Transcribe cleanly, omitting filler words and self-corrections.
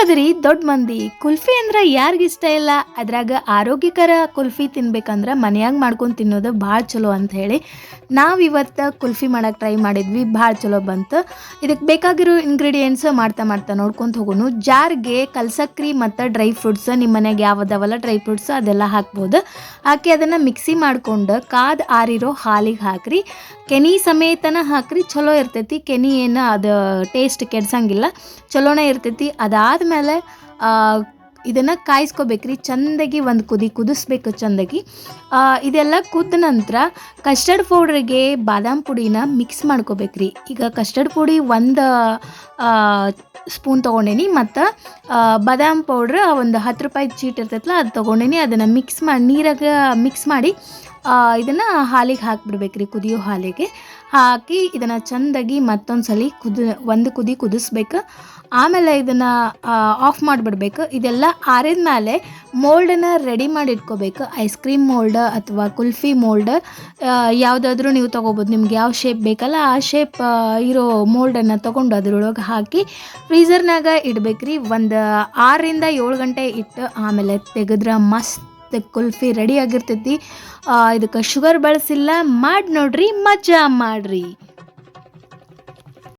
ಅದರಿ ದೊಡ್ಡ ಮಂದಿ ಕುಲ್ಫಿ ಅಂದ್ರೆ ಯಾರಿಗಿಷ್ಟ ಇಲ್ಲ. ಅದ್ರಾಗ ಆರೋಗ್ಯಕರ ಕುಲ್ಫಿ ತಿನ್ಬೇಕಂದ್ರೆ ಮನ್ಯಾಗ ಮಾಡ್ಕೊಂಡು ತಿನ್ನೋದು ಭಾಳ ಚಲೋ ಅಂತ ಹೇಳಿ ನಾವು ಇವತ್ತು ಕುಲ್ಫಿ ಮಾಡಕ್ಕೆ ಟ್ರೈ ಮಾಡಿದ್ವಿ. ಭಾಳ ಚಲೋ ಬಂತು. ಇದಕ್ಕೆ ಬೇಕಾಗಿರೋ ಇಂಗ್ರೀಡಿಯೆಂಟ್ಸ್ ಮಾಡ್ತಾ ಮಾಡ್ತಾ ನೋಡ್ಕೊಂತ ಹೋಗೋನು. ಜಾರ್ಗೆ ಕಲ್ಸಕ್ರಿ ಮತ್ತು ಡ್ರೈ ಫ್ರೂಟ್ಸ್ ನಿಮ್ಮ ಮನೆಗೆ ಯಾವ್ದಾವಲ್ಲ ಡ್ರೈ ಫ್ರೂಟ್ಸ್ ಅದೆಲ್ಲ ಹಾಕ್ಬೋದು. ಹಾಕಿ ಅದನ್ನು ಮಿಕ್ಸಿ ಮಾಡ್ಕೊಂಡು ಕಾದು ಆರಿರೋ ಹಾಲಿಗೆ ಹಾಕ್ರಿ. ಕೆನೆ ಸಮೇತನ ಹಾಕ್ರಿ, ಚಲೋ ಇರ್ತೈತಿ. ಕೆನೆ ಏನು ಅದು ಟೇಸ್ಟ್ ಕೆಡ್ಸಂಗಿಲ್ಲ, ಚಲೋನೇ ಇರ್ತೈತಿ. ಅದಾದಮೇಲೆ ಇದನ್ನು ಕಾಯಿಸ್ಕೋಬೇಕ್ರಿ. ಚಂದಾಗಿ ಒಂದು ಕುದಿಸ್ಬೇಕು ಚಂದಾಗಿ. ಇದೆಲ್ಲ ಕುದ್ದ ನಂತರ ಕಸ್ಟರ್ಡ್ ಪೌಡ್ರಿಗೆ ಬಾದಾಮ್ ಪುಡಿನ ಮಿಕ್ಸ್ ಮಾಡ್ಕೋಬೇಕ್ರಿ. ಈಗ ಕಸ್ಟರ್ಡ್ ಪುಡಿ ಒಂದು ಸ್ಪೂನ್ ತೊಗೊಂಡೇನಿ ಮತ್ತು ಬಾದಾಮ್ ಪೌಡ್ರ್ ಒಂದು 10 ರೂಪಾಯಿ ಚೀಟ್ ಇರ್ತೈತಲ್ಲ ಅದು ತೊಗೊಂಡೇನಿ. ಅದನ್ನು ನೀರಾಗ ಮಿಕ್ಸ್ ಮಾಡಿ ಇದನ್ನು ಹಾಲಿಗೆ ಹಾಕಿಬಿಡ್ಬೇಕ್ರಿ. ಕುದಿಯೋ ಹಾಲಿಗೆ ಹಾಕಿ ಇದನ್ನು ಚೆಂದಾಗಿ ಮತ್ತೊಂದು ಸಲ ಒಂದು ಕುದಿ ಕುದಿಸ್ಬೇಕು. ಆಮೇಲೆ ಇದನ್ನು ಆಫ್ ಮಾಡಿಬಿಡ್ಬೇಕು. ಇದೆಲ್ಲ ಆರಿದ ಮೇಲೆ ಮೋಲ್ಡನ್ನು ರೆಡಿ ಮಾಡಿ ಇಟ್ಕೋಬೇಕು. ಐಸ್ ಕ್ರೀಮ್ ಮೋಲ್ಡ್ ಅಥವಾ ಕುಲ್ಫಿ ಮೋಲ್ಡ್ ಯಾವುದಾದ್ರೂ ನೀವು ತೊಗೋಬೋದು. ನಿಮ್ಗೆ ಯಾವ ಶೇಪ್ ಬೇಕಲ್ಲ ಆ ಶೇಪ್ ಇರೋ ಮೋಲ್ಡನ್ನು ತೊಗೊಂಡು ಅದರೊಳಗೆ ಹಾಕಿ ಫ್ರೀಝರ್ನಾಗ ಇಡಬೇಕ್ರಿ. ಒಂದು 6ರಿಂದ 7 ಗಂಟೆ ಇಟ್ಟು ಆಮೇಲೆ ತೆಗೆದ್ರೆ ಮಸ್ತ್ ಕುಲ್ಫಿ ರೆಡಿ ಆಗಿರ್ತೈತಿ. ಇದಕ್ಕೆ ಶುಗರ್ ಬಳಸಿಲ್ಲ. ಮಾಡಿ ನೋಡ್ರಿ, ಮಜಾ ಮಾಡ್ರಿ.